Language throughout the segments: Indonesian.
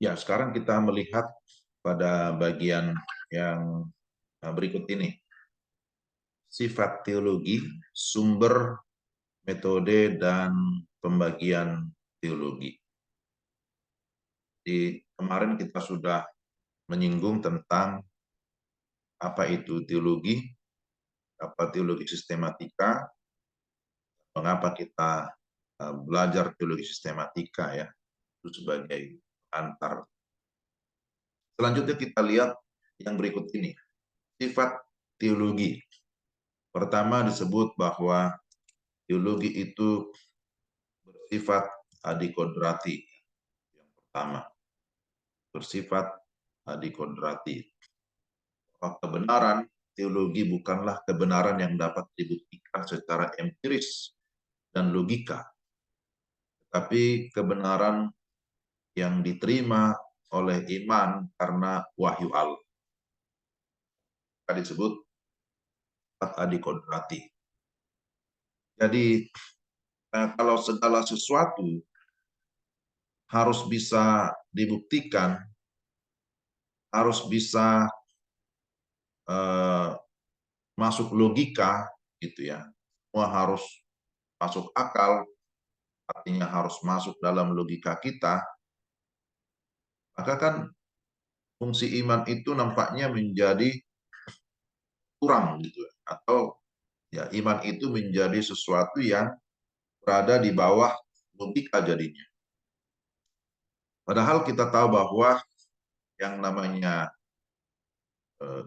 Ya, sekarang kita melihat pada bagian yang berikut ini. Sifat teologi, sumber, metode, dan pembagian teologi. Di kemarin kita sudah menyinggung tentang apa itu teologi, apa teologi sistematika, mengapa kita belajar teologi sistematika ya, itu sebagai antar. Selanjutnya kita lihat yang berikut ini. Sifat teologi. Pertama disebut bahwa teologi itu bersifat adikodrati. Yang pertama, bersifat adikodrati. Kebenaran teologi bukanlah kebenaran yang dapat dibuktikan secara empiris dan logika, tapi kebenaran yang diterima oleh iman karena wahyu Allah. Disebut adikodrati. Jadi kalau segala sesuatu harus bisa dibuktikan, harus bisa masuk logika, gitu ya. Semua harus masuk akal, artinya harus masuk dalam logika kita. Maka kan fungsi iman itu nampaknya menjadi kurang, gitu. Atau ya iman itu menjadi sesuatu yang berada di bawah logika jadinya. Padahal kita tahu bahwa yang namanya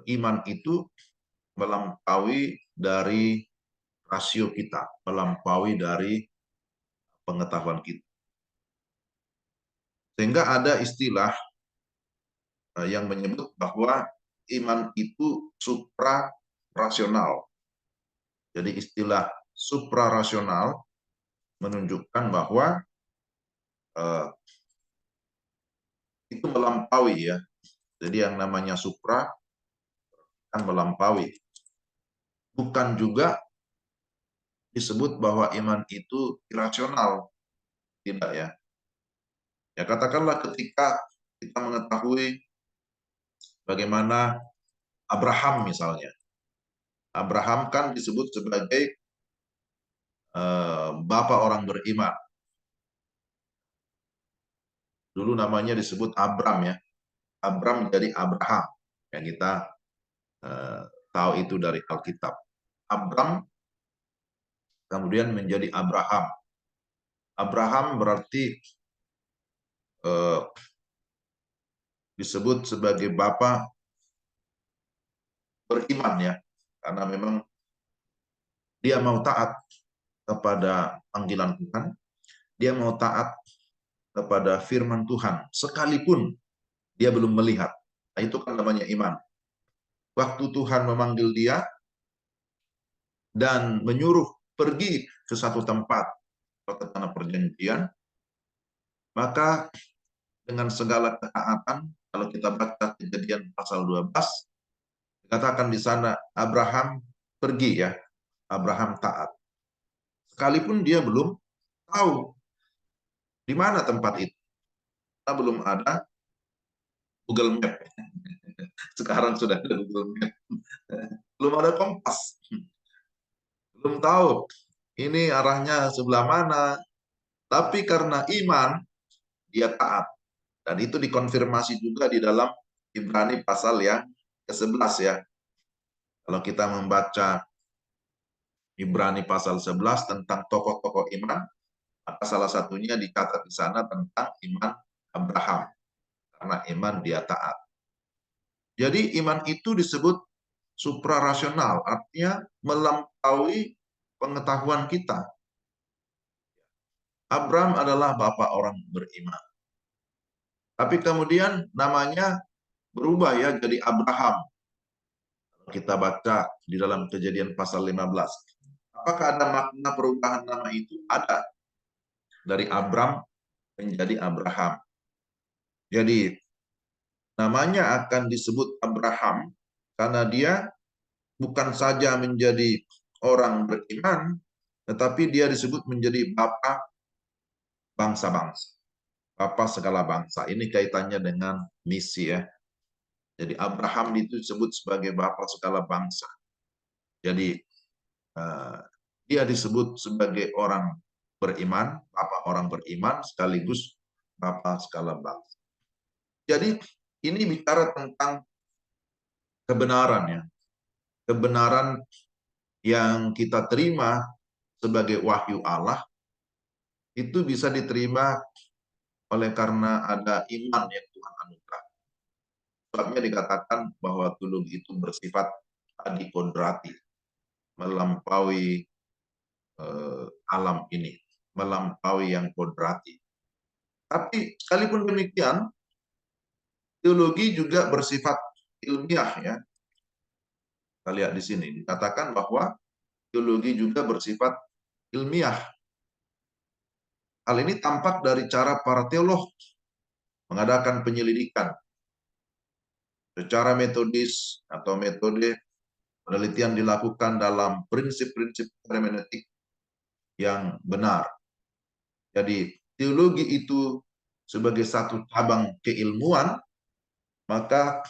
iman itu melampaui dari rasio kita, melampaui dari pengetahuan kita. Sehingga ada istilah yang menyebut bahwa iman itu supra-rasional. Jadi istilah supra-rasional menunjukkan bahwa itu melampaui ya. Jadi yang namanya supra kan melampaui. Bukan juga disebut bahwa iman itu irasional. Tidak ya. Ya katakanlah ketika kita mengetahui bagaimana Abraham misalnya. Abraham kan disebut sebagai bapak orang beriman. Dulu namanya disebut Abram ya. Abram jadi Abraham. Yang kita tahu itu dari Alkitab. Abram kemudian menjadi Abraham. Abraham berarti disebut sebagai bapak beriman ya. Karena memang dia mau taat kepada panggilan Tuhan. Dia mau taat kepada firman Tuhan. Sekalipun dia belum melihat. Nah, itu kan namanya iman. Waktu Tuhan memanggil dia dan menyuruh pergi ke satu tempat atau tanah perjanjian, maka dengan segala ketaatan, kalau kita baca Kejadian pasal 12, dikatakan di sana Abraham pergi ya, Abraham taat. Sekalipun dia belum tahu di mana tempat itu. Kita belum ada Google Map. Sekarang sudah ada Google Map. Belum ada kompas. Belum tahu ini arahnya sebelah mana. Tapi karena iman, dia taat. Dan itu dikonfirmasi juga di dalam Ibrani pasal yang ke-11 ya. Kalau kita membaca Ibrani pasal 11 tentang tokoh-tokoh iman, maka salah satunya dicatat di sana tentang iman Abraham. Karena iman dia taat. Jadi iman itu disebut suprarasional, artinya melampaui pengetahuan kita. Abraham adalah bapak orang beriman. Tapi kemudian namanya berubah ya jadi Abraham. Kita baca di dalam Kejadian pasal 15. Apakah ada makna perubahan nama itu? Ada. Dari Abram menjadi Abraham. Jadi namanya akan disebut Abraham karena dia bukan saja menjadi orang beriman, tetapi dia disebut menjadi bapa bangsa-bangsa. Bapa segala bangsa. Ini kaitannya dengan misi ya. Jadi Abraham itu disebut sebagai bapa segala bangsa. Jadi eh, dia disebut sebagai orang beriman, bapa orang beriman sekaligus bapa segala bangsa. Jadi ini bicara tentang kebenaran ya. Kebenaran yang kita terima sebagai wahyu Allah itu bisa diterima oleh karena ada iman yang Tuhan anugerah. Sebabnya dikatakan bahwa teologi itu bersifat adikodrati, melampaui alam ini, melampaui yang kodrati. Tapi sekalipun demikian, teologi juga bersifat ilmiah ya. Kita lihat di sini dikatakan bahwa teologi juga bersifat ilmiah. Hal ini tampak dari cara para teolog mengadakan penyelidikan secara metodis atau metode penelitian dilakukan dalam prinsip-prinsip hermeneutik yang benar. Jadi teologi itu sebagai satu cabang keilmuan, maka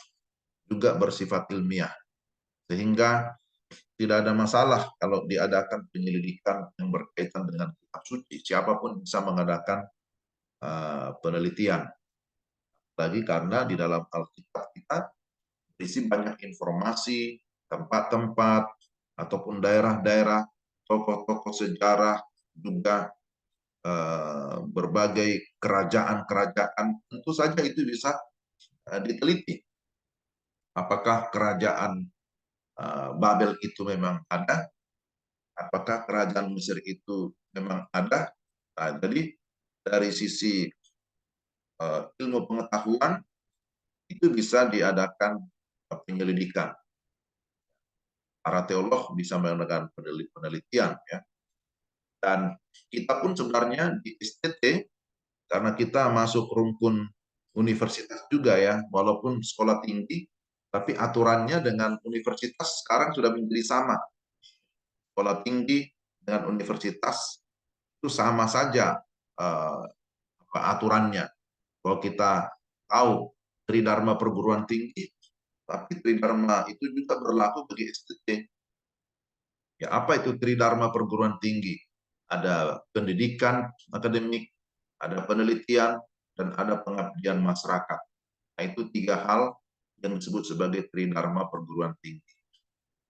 juga bersifat ilmiah. Sehingga tidak ada masalah kalau diadakan penyelidikan yang berkaitan dengan kitab suci. Siapapun bisa mengadakan penelitian. Lagi karena di dalam Alkitab kita berisi banyak informasi, tempat-tempat, ataupun daerah-daerah, tokoh-tokoh sejarah, juga berbagai kerajaan-kerajaan. Tentu saja itu bisa diteliti. Apakah kerajaan Babel itu memang ada? Apakah kerajaan Mesir itu memang ada? Nah, jadi dari sisi ilmu pengetahuan itu bisa diadakan penyelidikan. Para teolog bisa melakukan penelitian ya. Dan kita pun sebenarnya di STT karena kita masuk rumpun universitas juga ya, walaupun sekolah tinggi, tapi aturannya dengan universitas sekarang sudah menjadi sama. Sekolah tinggi dengan universitas itu sama saja aturannya. Kalau kita tahu Tridharma perguruan tinggi, tapi Tridharma itu juga berlaku bagi STT. Ya, apa itu Tridharma perguruan tinggi? Ada pendidikan akademik, ada penelitian, dan ada pengabdian masyarakat. Nah, itu tiga hal yang disebut sebagai Tridharma perguruan tinggi.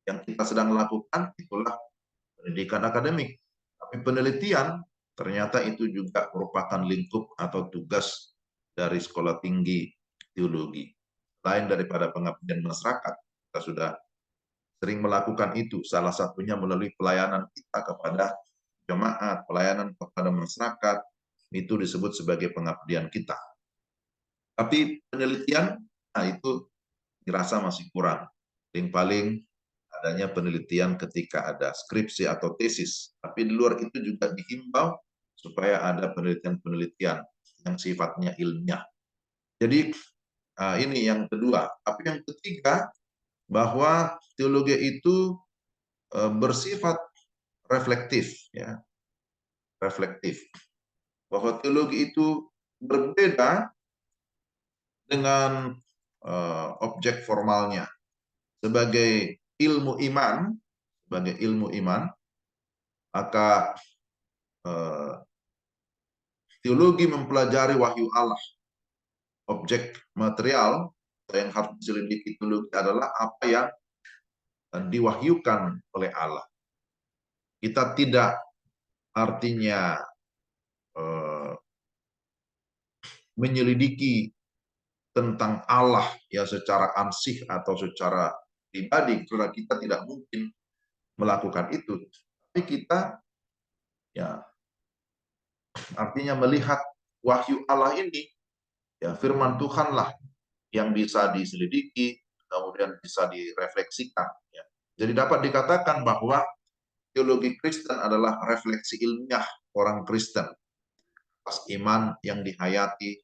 Yang kita sedang lakukan itulah pendidikan akademik. Tapi penelitian ternyata itu juga merupakan lingkup atau tugas dari sekolah tinggi teologi. Lain daripada pengabdian masyarakat, kita sudah sering melakukan itu. Salah satunya melalui pelayanan kita kepada jemaat, pelayanan kepada masyarakat, itu disebut sebagai pengabdian kita. Tapi penelitian, nah itu dirasa masih kurang. Paling-paling adanya penelitian ketika ada skripsi atau tesis. Tapi di luar itu juga dihimbau supaya ada penelitian-penelitian yang sifatnya ilmiah. Jadi ini yang kedua. Tapi yang ketiga, bahwa teologi itu bersifat reflektif, ya, reflektif. Bahwa teologi itu berbeda dengan objek formalnya. Sebagai ilmu iman, maka teologi mempelajari wahyu Allah. Objek material yang harus diselidiki teologi adalah apa yang diwahyukan oleh Allah. Kita tidak artinya menyelidiki tentang Allah ya secara ansih atau secara pribadi, karena kita tidak mungkin melakukan itu. Tapi kita ya artinya melihat wahyu Allah ini, ya firman Tuhanlah yang bisa diselidiki, kemudian bisa direfleksikan. Ya. Jadi dapat dikatakan bahwa teologi Kristen adalah refleksi ilmiah orang Kristen atas iman yang dihayati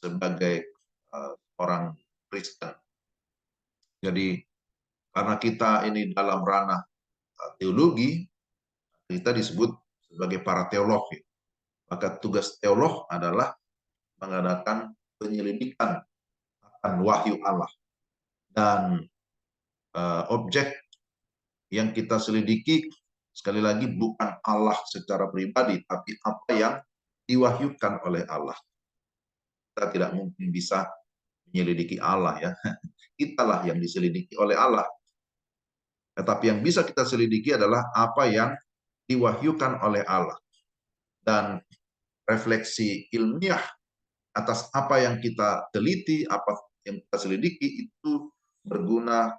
sebagai orang Kristen. Jadi karena kita ini dalam ranah teologi, kita disebut sebagai para teolog. Maka tugas teolog adalah mengadakan penyelidikan akan wahyu Allah. Dan objek yang kita selidiki sekali lagi bukan Allah secara pribadi, tapi apa yang diwahyukan oleh Allah. Kita tidak mungkin bisa menyelidiki Allah ya. Kitalah yang diselidiki oleh Allah. Tetapi yang bisa kita selidiki adalah apa yang diwahyukan oleh Allah. Dan refleksi ilmiah atas apa yang kita teliti, apa yang kita selidiki itu berguna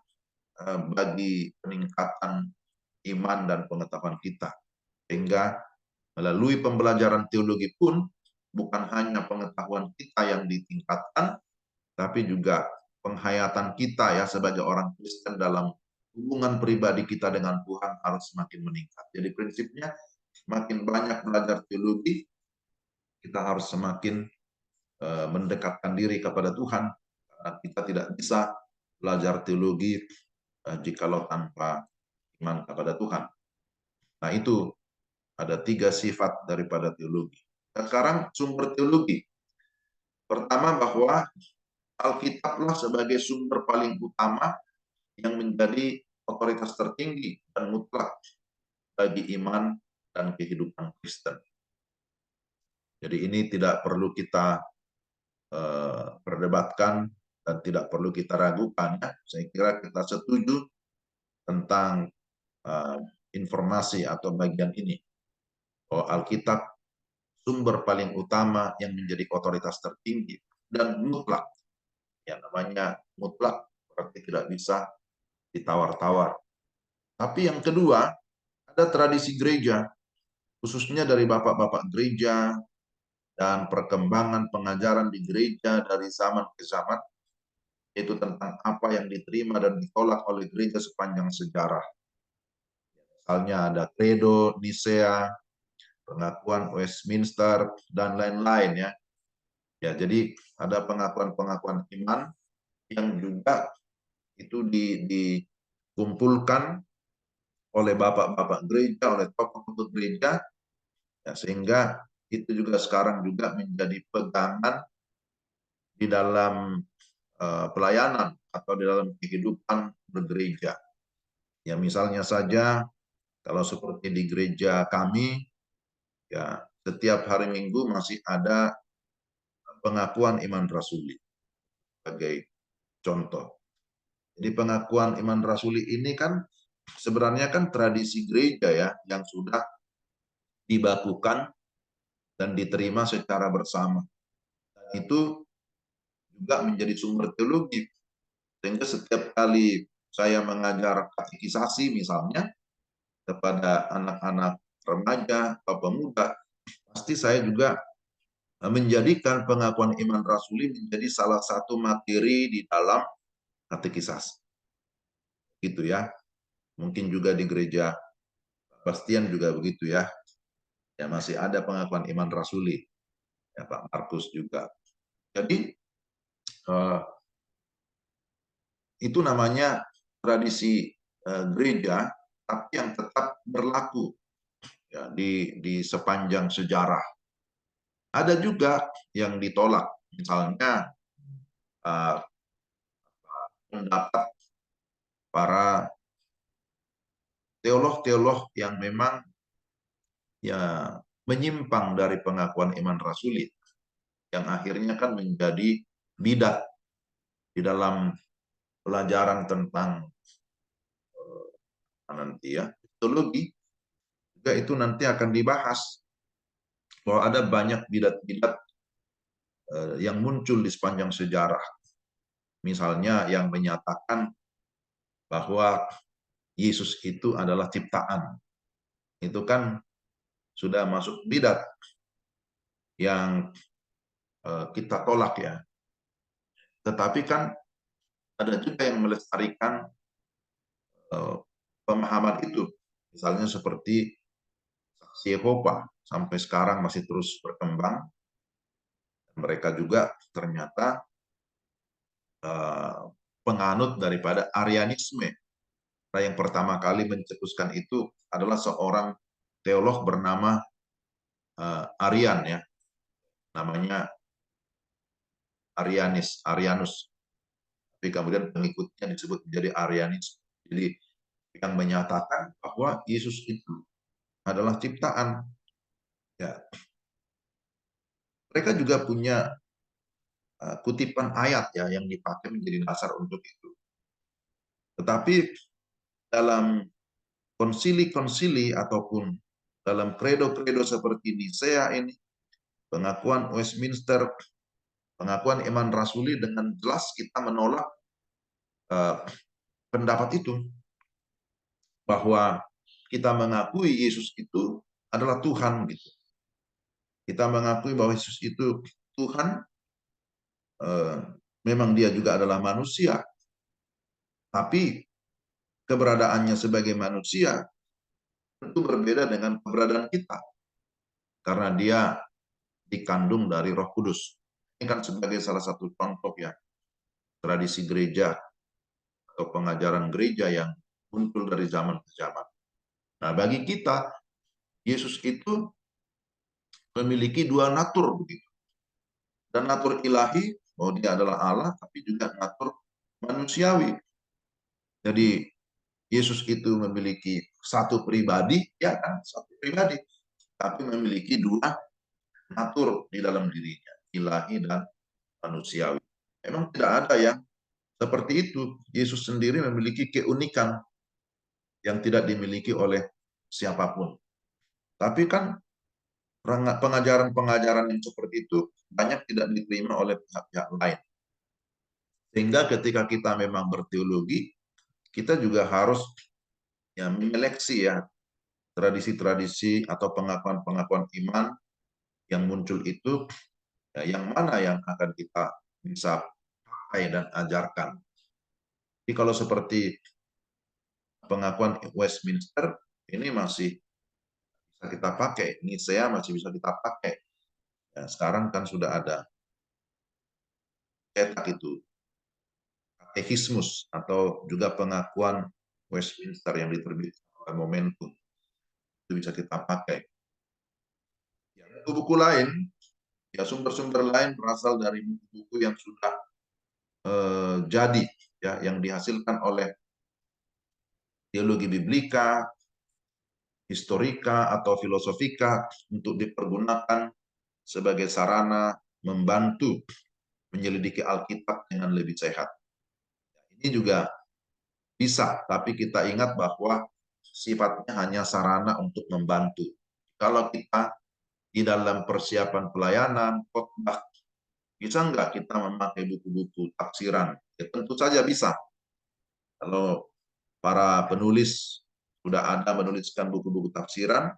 bagi peningkatan iman dan pengetahuan kita. Sehingga melalui pembelajaran teologi pun bukan hanya pengetahuan kita yang ditingkatkan, tapi juga penghayatan kita ya sebagai orang Kristen dalam hubungan pribadi kita dengan Tuhan harus semakin meningkat. Jadi prinsipnya semakin banyak belajar teologi, kita harus semakin mendekatkan diri kepada Tuhan. Karena kita tidak bisa belajar teologi jikalau tanpa iman kepada Tuhan. Nah itu ada 3 sifat daripada teologi. Dan sekarang sumber teologi. Pertama bahwa Alkitablah sebagai sumber paling utama yang menjadi otoritas tertinggi dan mutlak bagi iman dan kehidupan Kristen. Jadi ini tidak perlu kita perdebatkan dan tidak perlu kita ragukan. Ya. Saya kira kita setuju tentang informasi atau bagian ini. Bahwa Alkitab sumber paling utama yang menjadi otoritas tertinggi dan mutlak. Yang namanya mutlak berarti tidak bisa ditawar-tawar. Tapi yang kedua, ada tradisi gereja, khususnya dari bapak-bapak gereja, dan perkembangan pengajaran di gereja dari zaman ke zaman, itu tentang apa yang diterima dan ditolak oleh gereja sepanjang sejarah. Misalnya ada Credo, Nicea, pengakuan Westminster, dan lain-lain ya. Ya, jadi ada pengakuan-pengakuan iman yang juga itu dikumpulkan oleh bapak-bapak gereja, oleh tokoh-tokoh gereja, ya, sehingga itu juga sekarang juga menjadi pegangan di dalam pelayanan atau di dalam kehidupan bergereja. Ya misalnya saja kalau seperti di gereja kami, ya setiap hari Minggu masih ada pengakuan iman rasuli sebagai contoh. Jadi pengakuan iman rasuli ini kan sebenarnya kan tradisi gereja ya yang sudah dibakukan dan diterima secara bersama. Dan itu juga menjadi sumber teologi. Sehingga setiap kali saya mengajar katekisasi misalnya kepada anak-anak remaja atau pemuda, pasti saya juga menjadikan pengakuan iman rasuli menjadi salah satu materi di dalam katekisasi. Gitu ya. Mungkin juga di gereja Bastian juga begitu ya. Ya masih ada pengakuan iman rasuli. Ya Pak Markus juga. Jadi itu namanya tradisi gereja, tapi yang tetap berlaku ya, di sepanjang sejarah. Ada juga yang ditolak, misalnya pendapat para teolog-teolog yang memang ya menyimpang dari pengakuan iman rasuli, yang akhirnya kan menjadi bidat di dalam pelajaran tentang nanti ya teologi, juga itu nanti akan dibahas bahwa ada banyak bidat-bidat yang muncul di sepanjang sejarah. Misalnya yang menyatakan bahwa Yesus itu adalah ciptaan. Itu kan sudah masuk bidat yang kita tolak ya. Tetapi kan ada juga yang melestarikan pemahaman itu. Misalnya seperti saksi Yehova sampai sekarang masih terus berkembang. Mereka juga ternyata penganut daripada Arianisme. Nah, yang pertama kali mencetuskan itu adalah seorang teolog bernama Arian ya, namanya Arianus. Tapi kemudian pengikutnya disebut menjadi Arianis. Jadi yang menyatakan bahwa Yesus itu adalah ciptaan. Ya, mereka juga punya kutipan ayat ya yang dipakai menjadi dasar untuk itu. Tetapi dalam konsili-konsili ataupun dalam kredo-kredo seperti Nisea ini, pengakuan Westminster, pengakuan iman rasuli, dengan jelas kita menolak pendapat itu, bahwa kita mengakui Yesus itu adalah Tuhan gitu. Kita mengakui bahwa Yesus itu Tuhan, memang dia juga adalah manusia, tapi keberadaannya sebagai manusia tentu berbeda dengan keberadaan kita, karena dia dikandung dari Roh Kudus. Ini kan sebagai salah satu contoh ya, tradisi gereja atau pengajaran gereja yang muncul dari zaman ke zaman. Nah, bagi kita, Yesus itu memiliki dua natur begitu. Dan natur ilahi, bahwa dia adalah Allah, tapi juga natur manusiawi. Jadi Yesus itu memiliki satu pribadi, ya kan, satu pribadi, tapi memiliki dua natur di dalam dirinya, ilahi dan manusiawi. Memang tidak ada yang seperti itu. Yesus sendiri memiliki keunikan yang tidak dimiliki oleh siapapun. Tapi kan pengajaran-pengajaran yang seperti itu banyak tidak diterima oleh pihak-pihak lain. Sehingga ketika kita memang berteologi, kita juga harus ya menyeleksi ya tradisi-tradisi atau pengakuan-pengakuan iman yang muncul itu, ya, yang mana yang akan kita bisa pakai dan ajarkan. Jadi kalau seperti pengakuan Westminster ini masih bisa kita pakai, Nicea masih bisa kita pakai. Ya, sekarang kan sudah ada cetak itu, katekismus atau juga pengakuan Westminster yang diterbitkan oleh Momentum, itu bisa kita pakai. Ya, buku-buku lain, ya sumber-sumber lain berasal dari buku-buku yang sudah jadi, ya yang dihasilkan oleh teologi biblika, historika atau filosofika untuk dipergunakan sebagai sarana membantu menyelidiki Alkitab dengan lebih sehat. Ini juga bisa, tapi kita ingat bahwa sifatnya hanya sarana untuk membantu. Kalau kita di dalam persiapan pelayanan, khotbah, bisa nggak kita memakai buku-buku tafsiran? Ya, tentu saja bisa. Kalau para penulis sudah ada menuliskan buku-buku tafsiran,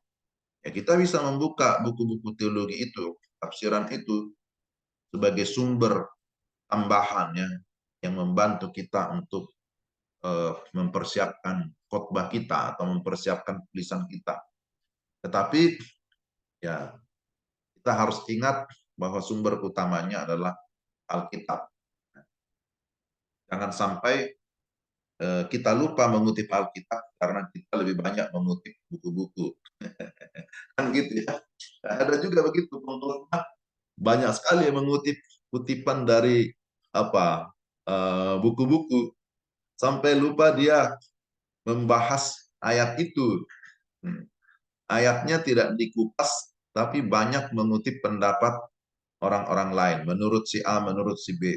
ya kita bisa membuka buku-buku teologi itu, tafsiran itu, sebagai sumber tambahan ya, yang membantu kita untuk mempersiapkan khotbah kita atau mempersiapkan tulisan kita. Tetapi ya kita harus ingat bahwa sumber utamanya adalah Alkitab. Jangan sampai kita lupa mengutip Alkitab karena kita lebih banyak mengutip buku-buku. Kan gitu ya. Ada juga begitu, banyak sekali yang mengutip kutipan dari apa buku-buku, sampai lupa dia membahas ayat itu. Ayatnya tidak dikupas, tapi banyak mengutip pendapat orang-orang lain, menurut si A, menurut si B.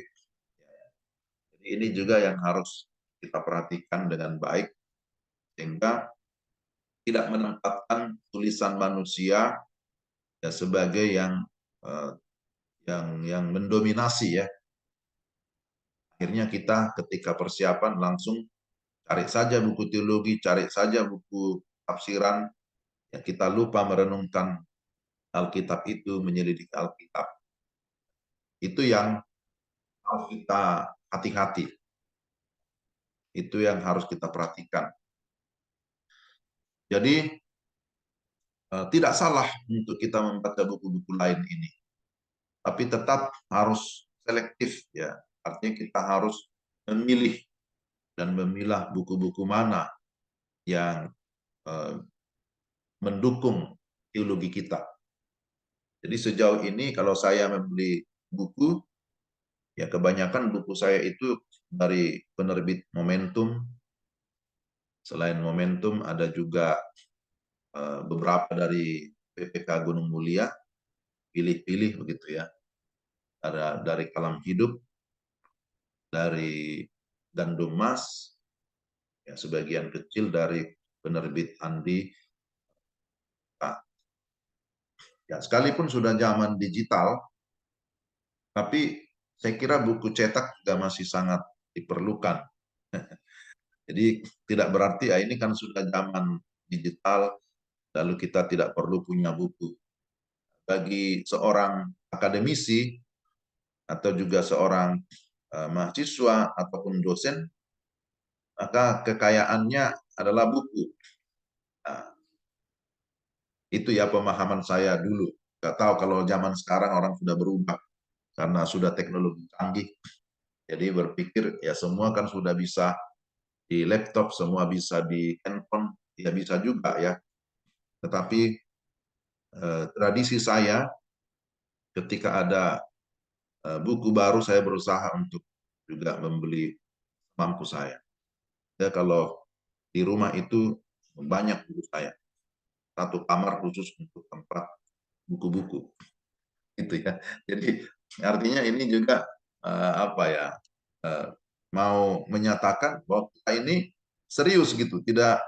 Jadi ini juga yang harus kita perhatikan dengan baik, sehingga tidak menempatkan tulisan manusia ya sebagai eh, yang mendominasi ya. Akhirnya kita ketika persiapan langsung cari saja buku teologi, cari saja buku tafsiran, ya kita lupa merenungkan Alkitab itu, menyelidiki Alkitab. Itu yang harus kita hati-hati. Itu yang harus kita perhatikan. Jadi tidak salah untuk kita membaca buku-buku lain ini, tapi tetap harus selektif ya. Artinya kita harus memilih dan memilah buku-buku mana yang mendukung teologi kita. Jadi sejauh ini kalau saya membeli buku, Ya, kebanyakan buku saya itu dari penerbit Momentum. Selain Momentum, ada juga beberapa dari PPK Gunung Mulia, pilih-pilih begitu ya. Ada dari Kalam Hidup, dari Gandum Mas, ya, sebagian kecil dari penerbit Andi. Nah, ya, sekalipun sudah zaman digital, tapi saya kira buku cetak juga masih sangat diperlukan. Jadi tidak berarti ya ini kan sudah zaman digital, lalu kita tidak perlu punya buku. Bagi seorang akademisi atau juga seorang mahasiswa ataupun dosen, maka kekayaannya adalah buku. Nah, itu ya pemahaman saya dulu. Gak tahu kalau zaman sekarang orang sudah berubah karena sudah teknologi canggih. Jadi berpikir ya semua kan sudah bisa di laptop, semua bisa di handphone, ya bisa juga ya. Tetapi tradisi saya ketika ada buku baru, saya berusaha untuk juga membeli mampu saya. Ya, kalau di rumah itu banyak buku saya, satu kamar khusus untuk tempat buku-buku, gitu ya. Jadi artinya ini juga apa ya, eh, mau menyatakan bahwa kita ini serius gitu, tidak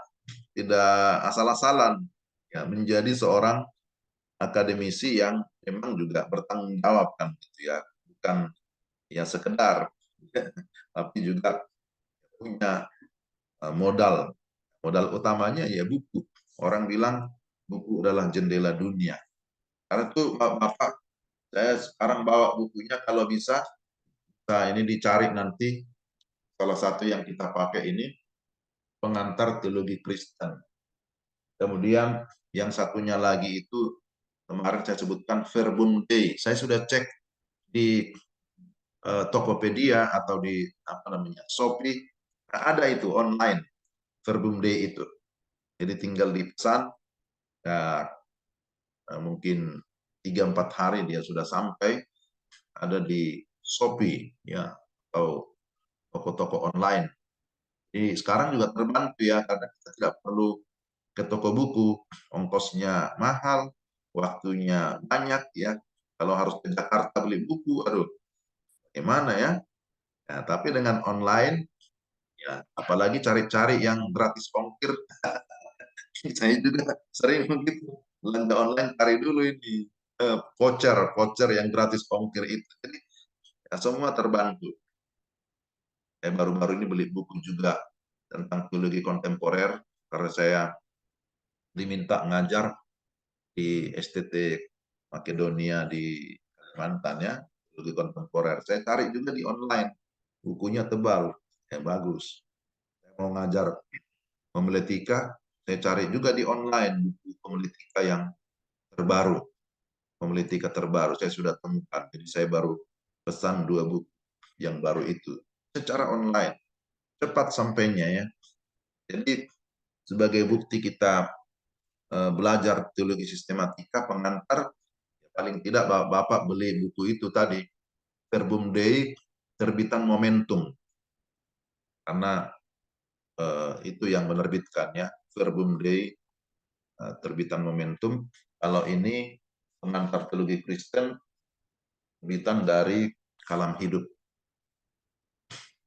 asal-asalan ya, menjadi seorang akademisi yang memang juga bertanggung jawab kan gitu ya, bukan ya sekedar tapi juga punya modal. Modal utamanya ya buku. Orang bilang buku adalah jendela dunia. Karena itu Bapak, saya sekarang bawa bukunya kalau bisa. Nah, ini dicari nanti salah satu yang kita pakai ini pengantar teologi Kristen. Kemudian yang satunya lagi itu kemarin saya sebutkan Verbum Dei. Saya sudah cek di Tokopedia atau di apa namanya Shopee, ada itu online Verbum Dei itu. Jadi tinggal dipesan, ya, mungkin 3-4 hari dia sudah sampai, ada di Shopee ya atau toko-toko online. Jadi sekarang juga terbantu ya karena kita tidak perlu ke toko buku, ongkosnya mahal, waktunya banyak ya. Kalau harus ke Jakarta beli buku, aduh, gimana ya? Nah, tapi dengan online, ya apalagi cari-cari yang gratis ongkir, saya juga sering begitu. Belanja online cari dulu ini voucher yang gratis ongkir itu. Jadi ya, semua terbantu. Saya baru-baru ini beli buku juga tentang teologi kontemporer karena saya diminta ngajar di STT Makedonia di Kalimantan ya, teologi kontemporer. Saya cari juga di online, bukunya tebal, ya bagus. Saya mau ngajar homiletika, saya cari juga di online buku homiletika yang terbaru. Homiletika terbaru saya sudah temukan. Jadi saya baru pesan 2 buku yang baru itu secara online. Cepat sampainya ya. Jadi sebagai bukti kita belajar teologi sistematika pengantar, ya paling tidak Bapak beli buku itu tadi, Verbum Dei terbitan Momentum, karena itu yang menerbitkan ya, Verbum Dei terbitan Momentum. Kalau ini pengantar teologi Kristen terbitan dari Kalam Hidup.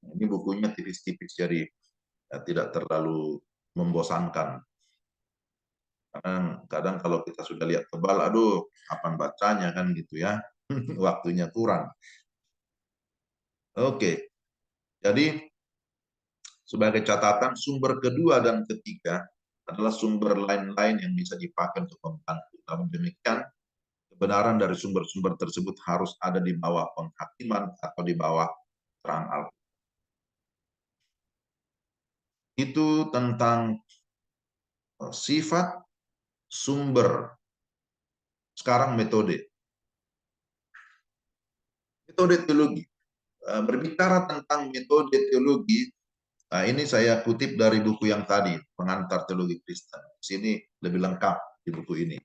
Ini bukunya tipis-tipis jadi ya, tidak terlalu membosankan. Kadang, kadang kalau kita sudah lihat tebal, aduh, kapan bacanya kan gitu ya, waktunya kurang. Oke, jadi sebagai catatan sumber kedua dan ketiga adalah sumber lain-lain yang bisa dipakai untuk membantu. Namun demikian, kebenaran dari sumber-sumber tersebut harus ada di bawah penghakiman atau di bawah terang Alkitab. Itu tentang sifat, sumber. Sekarang metode. Metode teologi. Berbicara tentang metode teologi, nah ini saya kutip dari buku yang tadi, Pengantar Teologi Kristen. Sini lebih lengkap di buku ini.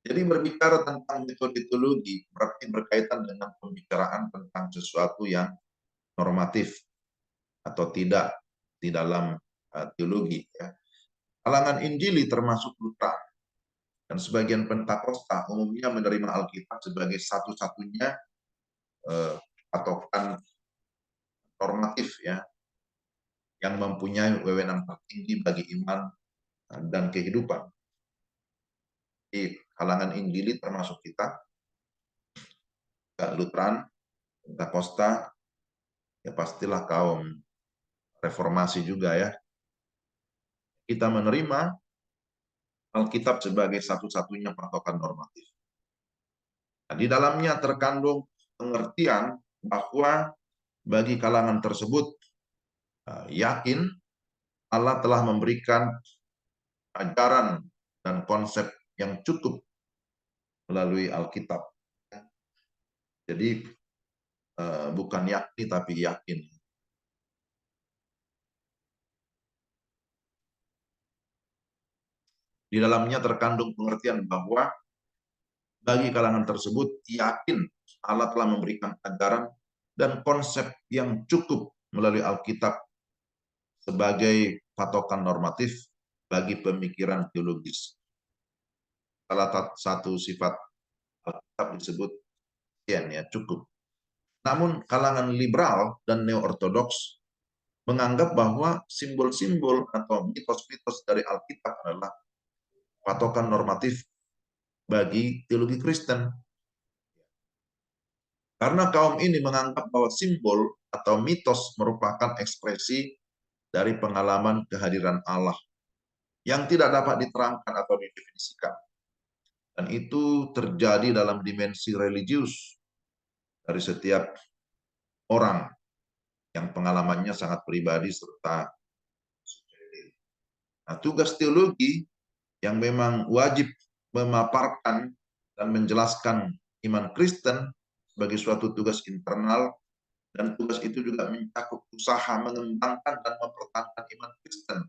Jadi berbicara tentang metode teologi berarti berkaitan dengan pembicaraan tentang sesuatu yang normatif atau tidak di dalam teologi. Ya. Kalangan Injili termasuk Lutheran dan sebagian Pentakosta umumnya menerima Alkitab sebagai satu-satunya patokan normatif ya yang mempunyai wewenang tertinggi bagi iman dan kehidupan. Di kalangan Injili termasuk kita, Lutheran, Pentakosta, ya pastilah kaum reformasi juga ya. Kita menerima Alkitab sebagai satu-satunya patokan normatif. Nah, di dalamnya terkandung pengertian bahwa bagi kalangan tersebut yakin Allah telah memberikan ajaran dan konsep yang cukup melalui Alkitab. Jadi bukan yakni tapi yakin. Di dalamnya terkandung pengertian bahwa bagi kalangan tersebut yakin Allah telah memberikan ajaran dan konsep yang cukup melalui Alkitab sebagai patokan normatif bagi pemikiran teologis. Salah satu sifat Alkitab disebut ya cukup. Namun kalangan liberal dan neo-ortodoks menganggap bahwa simbol-simbol atau mitos-mitos dari Alkitab adalah patokan normatif bagi teologi Kristen. Karena kaum ini menganggap bahwa simbol atau mitos merupakan ekspresi dari pengalaman kehadiran Allah yang tidak dapat diterangkan atau didefinisikan. Dan itu terjadi dalam dimensi religius dari setiap orang yang pengalamannya sangat pribadi serta subjektif. Nah, tugas teologi yang memang wajib memaparkan dan menjelaskan iman Kristen sebagai suatu tugas internal, dan tugas itu juga mencakup usaha mengembangkan dan mempertahankan iman Kristen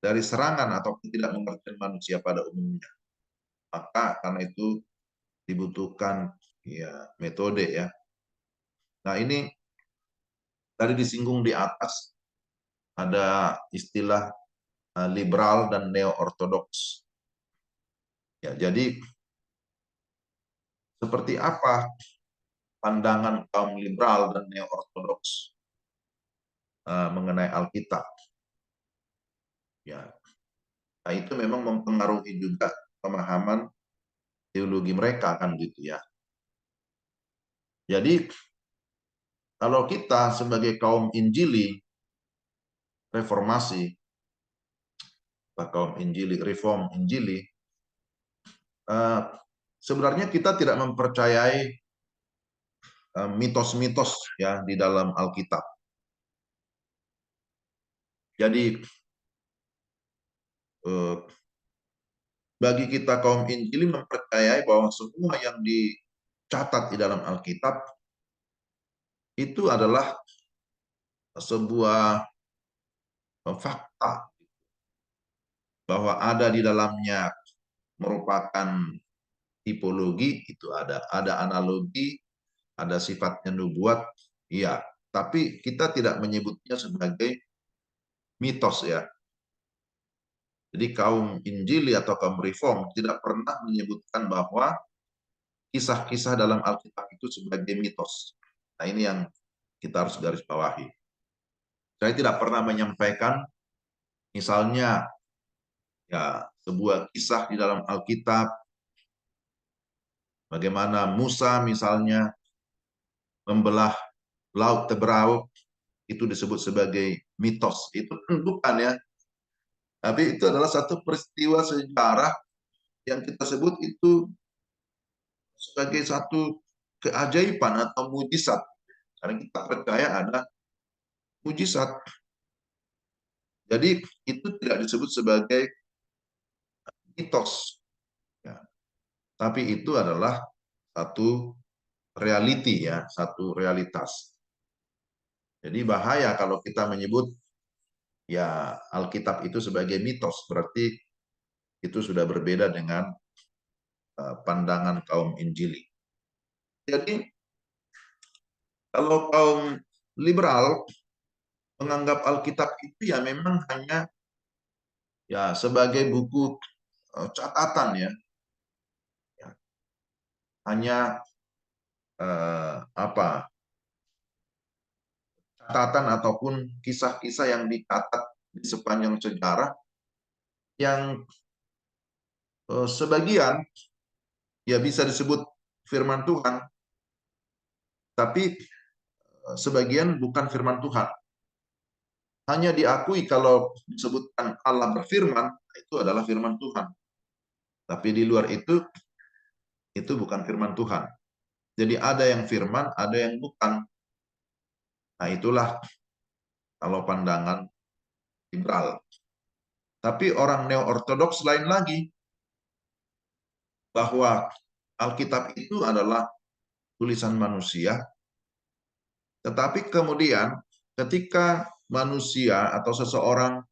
dari serangan atau ketidakmengertian manusia pada umumnya. Maka karena itu dibutuhkan ya metode ya. Nah ini tadi disinggung di atas ada istilah liberal dan neo-ortodoks. Ya, jadi seperti apa pandangan kaum liberal dan neo-ortodoks mengenai Alkitab? Ya, nah itu memang mempengaruhi juga pemahaman teologi mereka kan gitu ya. Jadi kalau kita sebagai kaum Injili reformasi, kaum Injili reform Injili, sebenarnya kita tidak mempercayai mitos-mitos ya di dalam Alkitab. Jadi bagi kita kaum Injili mempercayai bahwa semua yang dicatat di dalam Alkitab itu adalah sebuah fakta bahwa ada di dalamnya merupakan tipologi, itu ada analogi, ada sifatnya nubuat, iya. Tapi kita tidak menyebutnya sebagai mitos ya. Jadi kaum Injili atau kaum Reform tidak pernah menyebutkan bahwa kisah-kisah dalam Alkitab itu sebagai mitos. Nah ini yang kita harus garis bawahi. Saya tidak pernah menyampaikan misalnya ya sebuah kisah di dalam Alkitab, bagaimana Musa misalnya membelah Laut Teberau, itu disebut sebagai mitos. Itu bukan ya. Tapi itu adalah satu peristiwa sejarah yang kita sebut itu sebagai satu keajaiban atau mujizat. Karena kita percaya ada mujizat. Jadi itu tidak disebut sebagai mitos. Ya. Tapi itu adalah satu reality ya, satu realitas. Jadi bahaya kalau kita menyebut ya Alkitab itu sebagai mitos, berarti itu sudah berbeda dengan pandangan kaum Injili. Jadi kalau kaum liberal menganggap Alkitab itu ya memang hanya ya sebagai buku catatan ya, hanya catatan ataupun kisah-kisah yang dicatat di sepanjang sejarah yang sebagian ya bisa disebut firman Tuhan, tapi sebagian bukan firman Tuhan. Hanya diakui kalau disebutkan Allah berfirman, itu adalah firman Tuhan. Tapi di luar itu bukan firman Tuhan. Jadi ada yang firman, ada yang bukan. Nah itulah kalau pandangan liberal. Tapi orang neo-ortodoks lain lagi, bahwa Alkitab itu adalah tulisan manusia, tetapi kemudian ketika manusia atau seseorang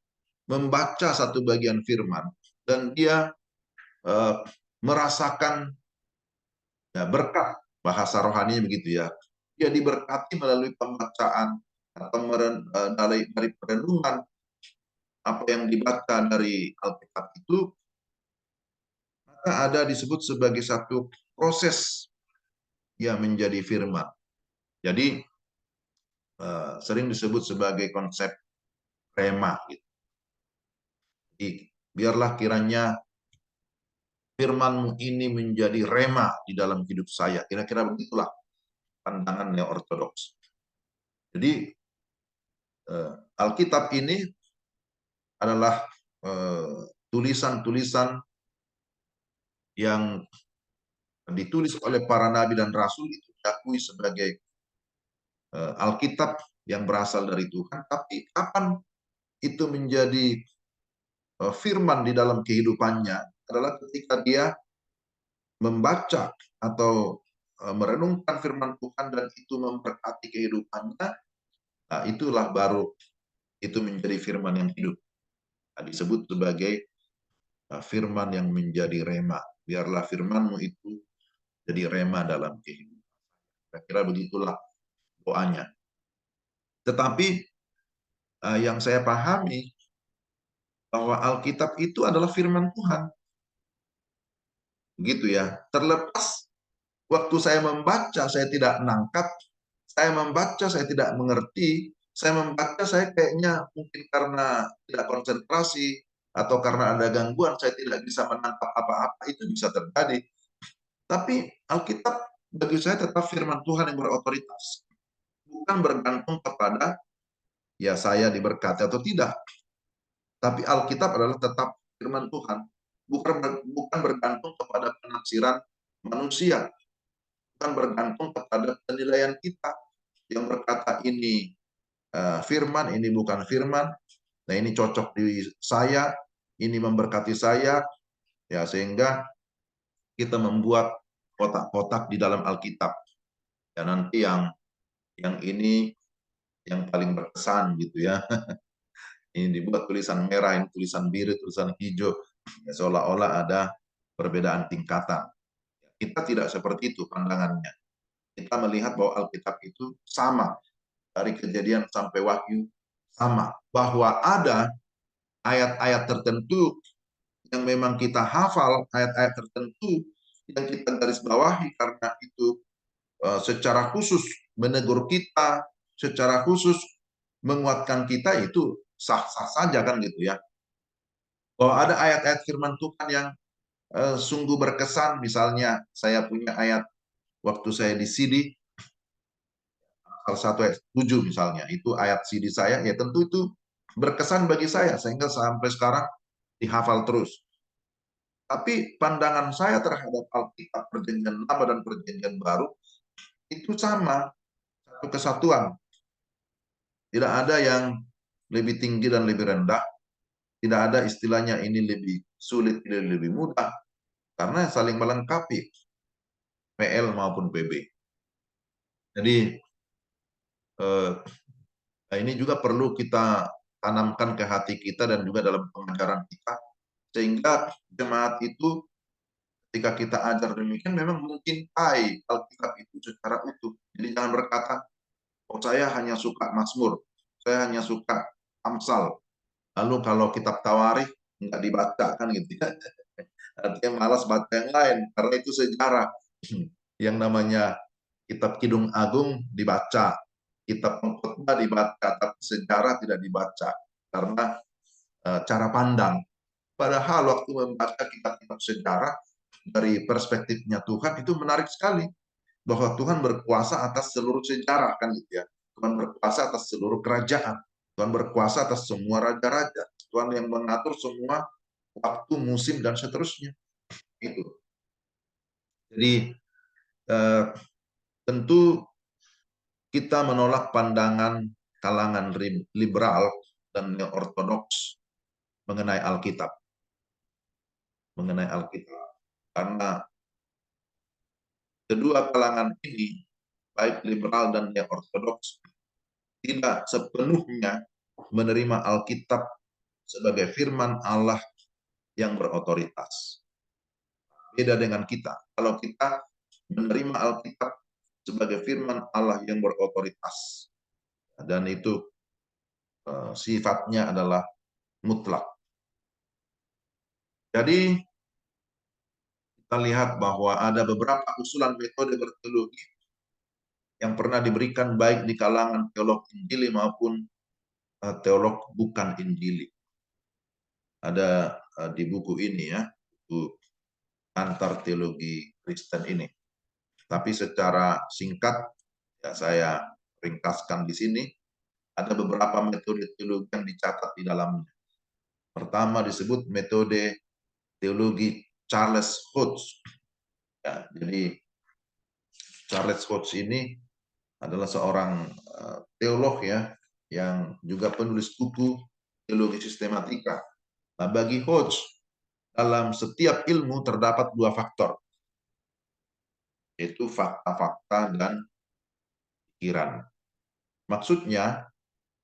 membaca satu bagian firman dan dia eh, merasakan ya, berkat, bahasa rohani begitu ya, dia diberkati melalui pembacaan atau dari perenungan apa yang dibaca dari Alkitab itu, maka ada disebut sebagai satu proses yang menjadi firman. Jadi sering disebut sebagai konsep rema gitu. Jadi, biarlah kiranya firman-Mu ini menjadi rema di dalam hidup saya. Kira-kira begitulah pandangan neo-ortodoks. Jadi Alkitab ini adalah tulisan-tulisan yang ditulis oleh para nabi dan rasul, itu diakui sebagai Alkitab yang berasal dari Tuhan. Tapi kapan itu menjadi firman di dalam kehidupannya adalah ketika dia membaca atau merenungkan firman Tuhan dan itu memberkati kehidupannya. Nah, itulah baru itu menjadi firman yang hidup. Nah, disebut sebagai firman yang menjadi rema. Biarlah firman-Mu itu jadi rema dalam kehidupan. Kira-kira begitulah doanya. Tetapi yang saya pahami bahwa Alkitab itu adalah firman Tuhan. Begitu ya. Terlepas waktu saya membaca, saya tidak menangkap. Saya membaca, saya tidak mengerti. Saya membaca, saya kayaknya mungkin karena tidak konsentrasi atau karena ada gangguan, saya tidak bisa menangkap apa-apa. Itu bisa terjadi. Tapi Alkitab bagi saya tetap firman Tuhan yang berotoritas. Bukan bergantung kepada ya saya diberkati atau tidak. Tapi Alkitab adalah tetap firman Tuhan. Bukan bergantung kepada penafsiran manusia. Bukan bergantung kepada penilaian kita yang berkata ini firman, ini bukan firman. Nah ini cocok di saya, ini memberkati saya, ya sehingga kita membuat kotak-kotak di dalam Alkitab. Ya nanti yang ini yang paling berkesan gitu ya. Ini dibuat tulisan merah, ini tulisan biru, tulisan hijau. Ya, seolah-olah ada perbedaan tingkatan. Kita tidak seperti itu pandangannya. Kita melihat bahwa Alkitab itu sama. Dari Kejadian sampai Wahyu sama. Bahwa ada ayat-ayat tertentu yang memang kita hafal, ayat-ayat tertentu yang kita garis bawahi karena itu secara khusus menegur kita, secara khusus menguatkan kita, itu sah-sah saja kan gitu ya. Bahwa ada ayat-ayat firman Tuhan yang sungguh berkesan, misalnya saya punya ayat waktu saya di CD, salah satu ayat 7 misalnya, itu ayat CD saya, ya tentu itu berkesan bagi saya, sehingga sampai sekarang dihafal terus. Tapi pandangan saya terhadap Alkitab Perjanjian Lama dan Perjanjian Baru itu sama, satu kesatuan. Tidak ada yang lebih tinggi dan lebih rendah. Tidak ada istilahnya ini lebih sulit, ini lebih mudah. Karena saling melengkapi, PL maupun PB. Jadi ini juga perlu kita tanamkan ke hati kita dan juga dalam pengajaran kita. Sehingga jemaat itu Ketika kita ajar demikian, memang mencintai Alkitab itu secara utuh. Jadi jangan berkata, oh saya hanya suka Mazmur, saya hanya suka Amsal. Lalu kalau kitab Tawarikh nggak dibaca kan gitu ya. Artinya malas baca yang lain karena itu sejarah. Yang namanya kitab Kidung Agung dibaca, kitab Pengkhotbah dibaca, tapi sejarah tidak dibaca karena cara pandang. Padahal waktu membaca kitab-kitab sejarah dari perspektifnya Tuhan itu menarik sekali, bahwa Tuhan berkuasa atas seluruh sejarah kan gitu ya. Tuhan berkuasa atas seluruh kerajaan. Tuhan berkuasa atas semua raja-raja. Tuhan yang mengatur semua waktu, musim dan seterusnya. Itu. Jadi eh, tentu kita menolak pandangan kalangan liberal dan ortodoks mengenai Alkitab, karena kedua kalangan ini, baik liberal dan ortodoks, tidak sepenuhnya menerima Alkitab sebagai firman Allah yang berotoritas. Beda dengan kita. Kalau kita menerima Alkitab sebagai firman Allah yang berotoritas, dan itu sifatnya adalah mutlak. Jadi kita lihat bahwa ada beberapa usulan metode berteologi yang pernah diberikan baik di kalangan teolog Injili maupun teolog bukan Injili. Ada di buku ini ya, buku Antar Teologi Kristen ini. Tapi secara singkat ya saya ringkaskan di sini, ada beberapa metode teologi yang dicatat di dalamnya. Pertama disebut metode teologi Charles Hodge. Ya, jadi Charles Hodge ini adalah seorang teolog ya, yang juga penulis buku teologi sistematika. Nah, bagi Hodge, dalam setiap ilmu terdapat dua faktor, yaitu fakta-fakta dan pikiran. Maksudnya,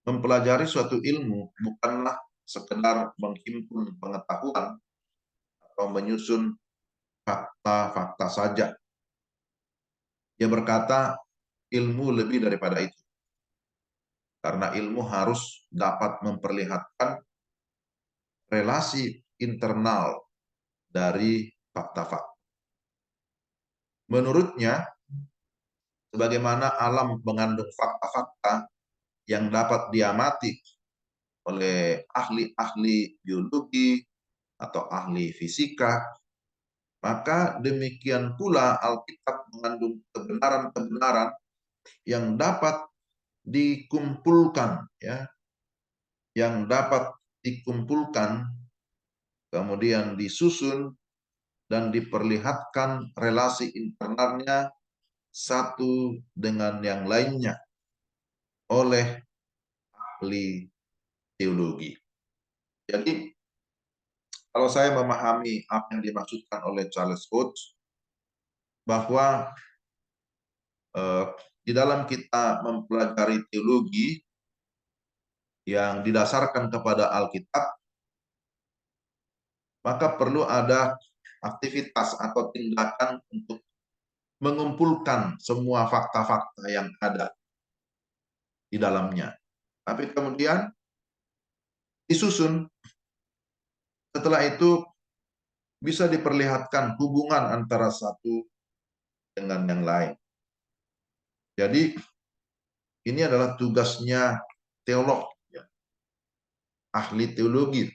mempelajari suatu ilmu bukanlah sekedar menghimpun pengetahuan atau menyusun fakta-fakta saja. Dia berkata, ilmu lebih daripada itu. Karena ilmu harus dapat memperlihatkan relasi internal dari fakta-fakta. Menurutnya, sebagaimana alam mengandung fakta-fakta yang dapat diamati oleh ahli-ahli biologi atau ahli fisika, maka demikian pula Alkitab mengandung kebenaran-kebenaran yang dapat dikumpulkan, ya, yang dapat dikumpulkan, kemudian disusun dan diperlihatkan relasi internalnya satu dengan yang lainnya oleh ahli teologi. Jadi, kalau saya memahami apa yang dimaksudkan oleh Charles Hodge, bahwa di dalam kita mempelajari teologi yang didasarkan kepada Alkitab, maka perlu ada aktivitas atau tindakan untuk mengumpulkan semua fakta-fakta yang ada di dalamnya. Tapi kemudian disusun. Setelah itu bisa diperlihatkan hubungan antara satu dengan yang lain. Jadi ini adalah tugasnya teolog, ya. Ahli teologi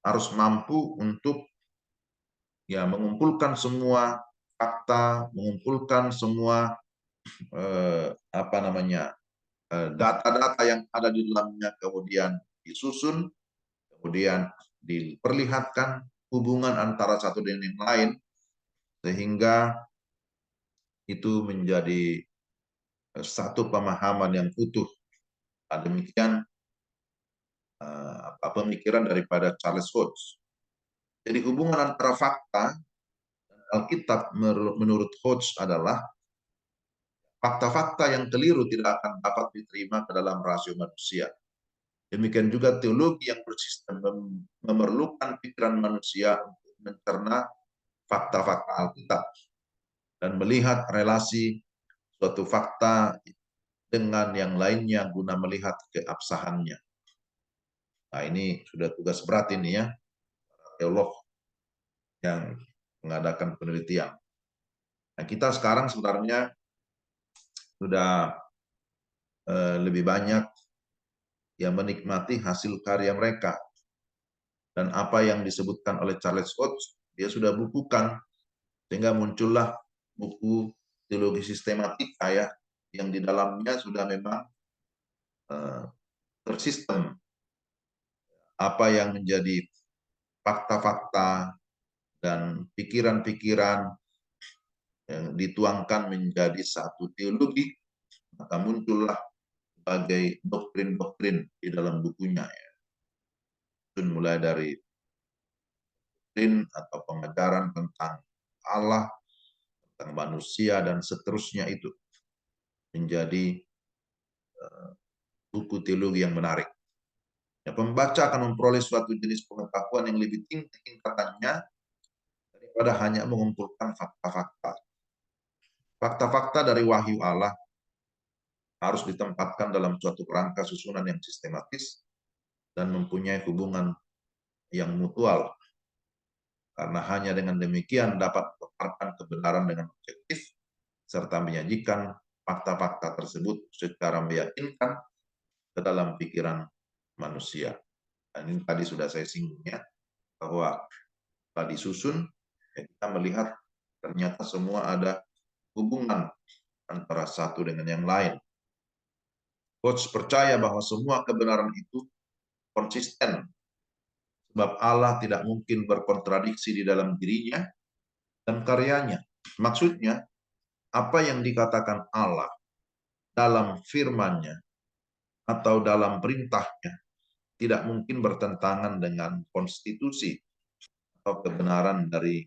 harus mampu untuk ya mengumpulkan semua fakta, mengumpulkan semua data-data yang ada di dalamnya, kemudian disusun, kemudian diperlihatkan hubungan antara satu dengan yang lain, sehingga itu menjadi satu pemahaman yang utuh. Demikian pemikiran daripada Charles Hodge. Jadi hubungan antara fakta dan Alkitab menurut Hodge adalah fakta-fakta yang keliru tidak akan dapat diterima ke dalam rasio manusia. Demikian juga teologi yang bersistem memerlukan pikiran manusia untuk mencerna fakta-fakta Alkitab dan melihat relasi suatu fakta dengan yang lainnya guna melihat keabsahannya. Nah, ini sudah tugas berat ini ya, teolog yang mengadakan penelitian. Nah, kita sekarang sebenarnya sudah lebih banyak yang menikmati hasil karya mereka. Dan apa yang disebutkan oleh Charles Hodge, dia sudah bukukan, sehingga muncullah buku teologi sistematika ya, yang di dalamnya sudah memang tersistem apa yang menjadi fakta-fakta dan pikiran-pikiran yang dituangkan menjadi satu teologi, maka muncullah sebagai doktrin-doktrin di dalam bukunya ya. Mulai dari doktrin atau pengajaran tentang Allah, tentang manusia dan seterusnya, itu menjadi buku teologi yang menarik. Ya, pembaca akan memperoleh suatu jenis pengetahuan yang lebih tinggi tingkatannya daripada hanya mengumpulkan fakta-fakta. Fakta-fakta dari wahyu Allah harus ditempatkan dalam suatu kerangka susunan yang sistematis dan mempunyai hubungan yang mutual. Karena hanya dengan demikian dapat memaparkan kebenaran dengan objektif serta menyajikan fakta-fakta tersebut secara meyakinkan ke dalam pikiran manusia. Dan ini tadi sudah saya singgung ya, bahwa setelah disusun, ya kita melihat ternyata semua ada hubungan antara satu dengan yang lain. Hodge percaya bahwa semua kebenaran itu konsisten, sebab Allah tidak mungkin berkontradiksi di dalam dirinya dan karyanya. Maksudnya, apa yang dikatakan Allah dalam firman-Nya atau dalam perintahnya tidak mungkin bertentangan dengan konstitusi atau kebenaran dari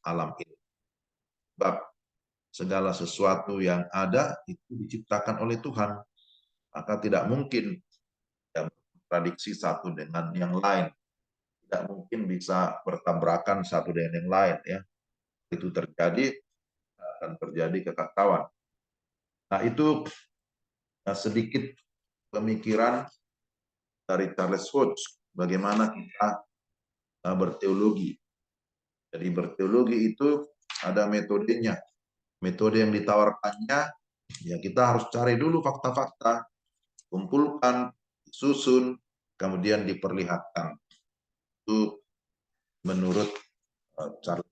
alam ini. Sebab segala sesuatu yang ada itu diciptakan oleh Tuhan, maka tidak mungkin kontradiksi satu dengan yang lain. Tidak mungkin bisa bertabrakan satu dengan yang lain ya. Itu terjadi, akan terjadi kekacauan. Nah, itu sedikit pemikiran dari Charles Hodge bagaimana kita berteologi. Jadi berteologi itu ada metodenya. Metode yang ditawarkannya, ya kita harus cari dulu fakta-fakta, kumpulkan, susun, kemudian diperlihatkan. Itu menurut Charles.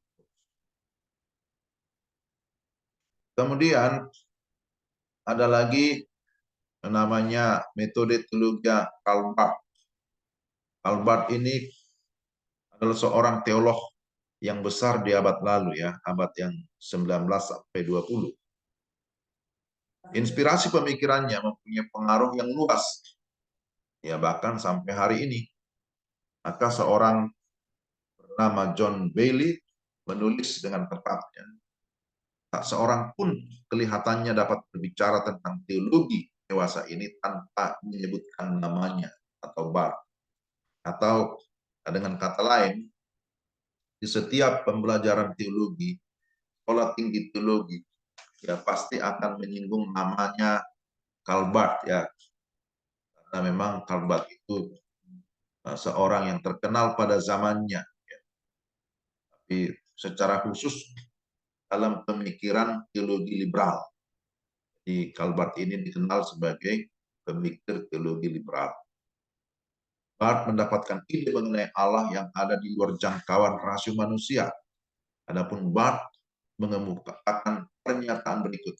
Kemudian ada lagi namanya metode teologi Karl Barth. Karl Barth ini adalah seorang teolog yang besar di abad lalu ya, abad yang 19 sampai 20. Inspirasi pemikirannya mempunyai pengaruh yang luas, ya bahkan sampai hari ini. Maka seorang bernama John Bailey menulis dengan tepatnya, tak seorang pun kelihatannya dapat berbicara tentang teologi dewasa ini tanpa menyebutkan namanya atau Barth. Atau dengan kata lain, di setiap pembelajaran teologi, sekolah tinggi teologi, ya pasti akan menyinggung namanya Karl Barth ya. Karena memang Karl Barth itu seorang yang terkenal pada zamannya. Ya. Tapi secara khusus dalam pemikiran teologi liberal. Jadi Karl Barth ini dikenal sebagai pemikir teologi liberal. Barth mendapatkan ide mengenai Allah yang ada di luar jangkauan rasio manusia. Adapun Barth mengemukakan pernyataan berikut.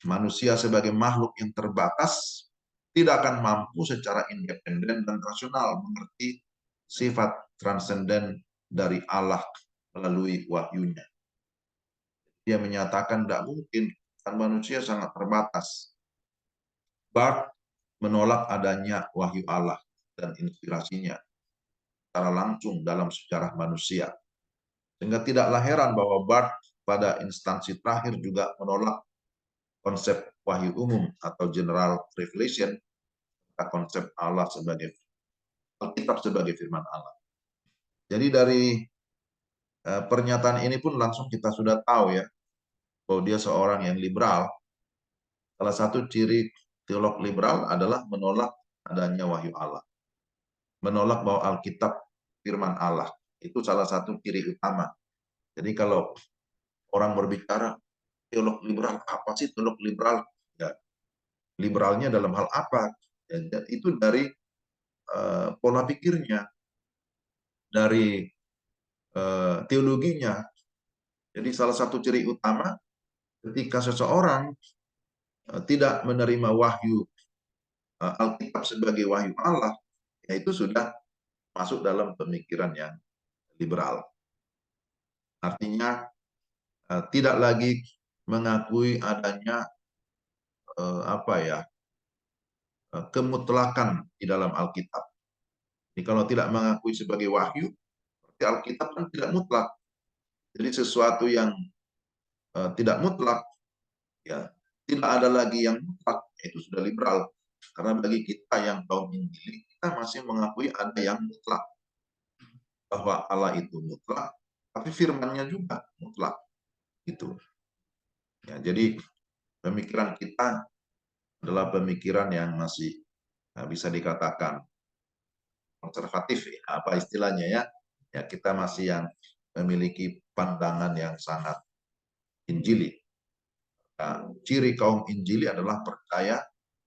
Manusia sebagai makhluk yang terbatas tidak akan mampu secara independen dan rasional mengerti sifat transenden dari Allah melalui wahyunya. Dia menyatakan tidak mungkin, kan manusia sangat terbatas. Barth menolak adanya wahyu Allah dan inspirasinya secara langsung dalam sejarah manusia. Sehingga tidaklah heran bahwa Barth pada instansi terakhir juga menolak konsep wahyu umum atau general revelation, konsep Allah sebagai Alkitab sebagai firman Allah. Jadi dari pernyataan ini pun langsung kita sudah tahu ya, bahwa dia seorang yang liberal. Salah satu ciri teolog liberal adalah menolak adanya wahyu Allah. Menolak bahwa Alkitab firman Allah. Itu salah satu ciri utama. Jadi kalau orang berbicara, teolog liberal, apa sih teolog liberal? Ya, liberalnya dalam hal apa? Ya, itu dari pola pikirnya, dari teologinya. Jadi salah satu ciri utama ketika seseorang tidak menerima wahyu Alkitab sebagai wahyu Allah, ya itu sudah masuk dalam pemikiran yang liberal. Artinya tidak lagi mengakui adanya kemutlakan di dalam Alkitab. Jadi kalau tidak mengakui sebagai wahyu, berarti Alkitab kan tidak mutlak. Jadi sesuatu yang tidak mutlak, ya tidak ada lagi yang mutlak, itu sudah liberal. Karena bagi kita yang kaum Injili, kita masih mengakui ada yang mutlak, bahwa Allah itu mutlak, tapi firman-Nya juga mutlak. Gitu. Ya, jadi pemikiran kita adalah pemikiran yang masih bisa dikatakan konservatif, ya, apa istilahnya ya? Ya kita masih yang memiliki pandangan yang sangat Injili. Nah, ciri kaum Injili adalah percaya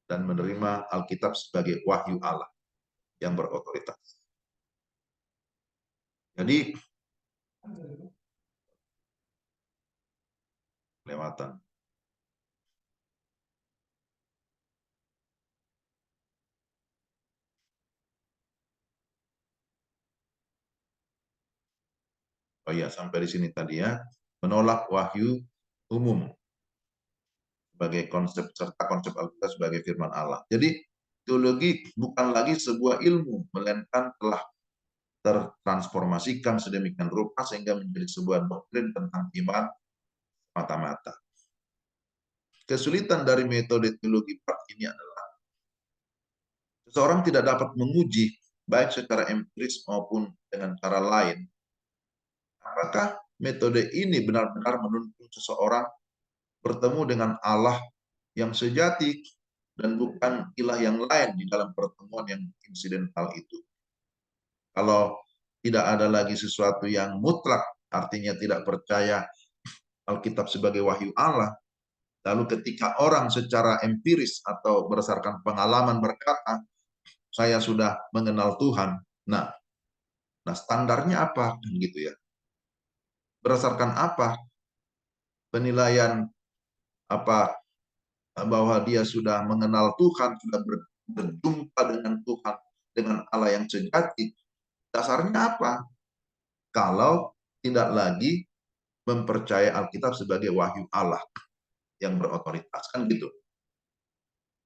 dan menerima Alkitab sebagai wahyu Allah yang berotoritas. Jadi lewatan. Oh iya, sampai di sini tadi ya. Menolak wahyu umum sebagai konsep serta konsep Alkitab sebagai firman Allah. Jadi teologi bukan lagi sebuah ilmu, melainkan telah tertransformasikan sedemikian rupa sehingga menjadi sebuah doktrin tentang iman mata-mata. Kesulitan dari metode teologi part ini adalah seseorang tidak dapat menguji baik secara empiris maupun dengan cara lain apakah metode ini benar-benar menuntun seseorang bertemu dengan Allah yang sejati dan bukan ilah yang lain di dalam pertemuan yang insidental itu. Kalau tidak ada lagi sesuatu yang mutlak, artinya tidak percaya Alkitab sebagai wahyu Allah, lalu ketika orang secara empiris atau berdasarkan pengalaman berkata, saya sudah mengenal Tuhan. Nah, standarnya apa? Gitu ya. Berdasarkan apa penilaian apa bahwa dia sudah mengenal Tuhan, sudah berjumpa dengan Tuhan, dengan Allah yang sejati. Dasarnya apa? Kalau tidak lagi mempercayai Alkitab sebagai wahyu Allah yang berotoritas. Kan gitu.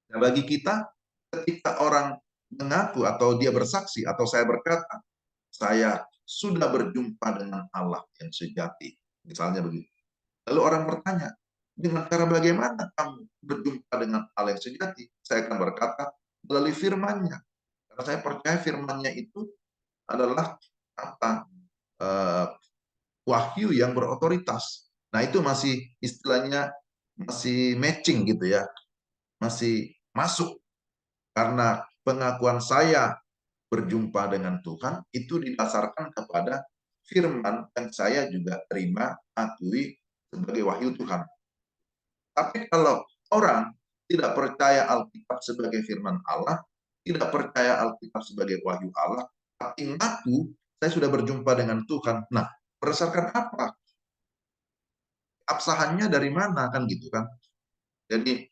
Nah, bagi kita, ketika orang mengaku atau dia bersaksi atau saya berkata, saya sudah berjumpa dengan Allah yang sejati. Misalnya begitu. Lalu orang bertanya, dengan cara bagaimana kamu berjumpa dengan Allah yang sejati? Saya akan berkata, melalui firman-Nya. Karena saya percaya firman-Nya itu adalah apa wahyu yang berotoritas. Nah, itu masih istilahnya masih matching gitu ya. Masih masuk karena pengakuan saya berjumpa dengan Tuhan itu didasarkan kepada firman yang saya juga terima, akui sebagai wahyu Tuhan. Tapi kalau orang tidak percaya Alkitab sebagai firman Allah, tidak percaya Alkitab sebagai wahyu Allah, tapi ngaku saya sudah berjumpa dengan Tuhan. Nah, berdasarkan apa? Absahannya dari mana kan gitu kan? Jadi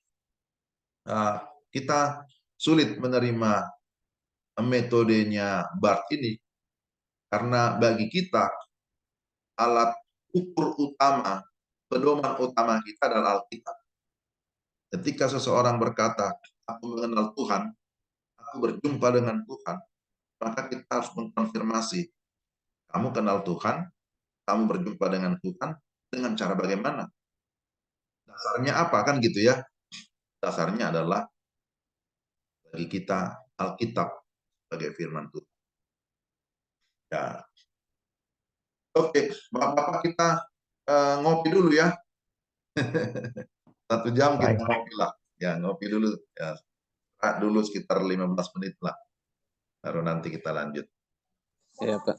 kita sulit menerima metodenya Barth ini karena bagi kita alat ukur utama, pedoman utama kita adalah Alkitab. Ketika seseorang berkata, aku mengenal Tuhan, aku berjumpa dengan Tuhan, maka kita harus mengkonfirmasi, kamu kenal Tuhan, kamu berjumpa dengan Tuhan, dengan cara bagaimana? Dasarnya apa kan gitu ya? Dasarnya adalah bagi kita Alkitab sebagai firman Tuhan. Ya. Oke, Bapak-bapak kita ngopi dulu ya. 1 jam kita Baik. ngopi lah. Ya, ngopi dulu. Ya, istirahat dulu sekitar 15 menit lah. Baru nanti kita lanjut. Iya, Pak.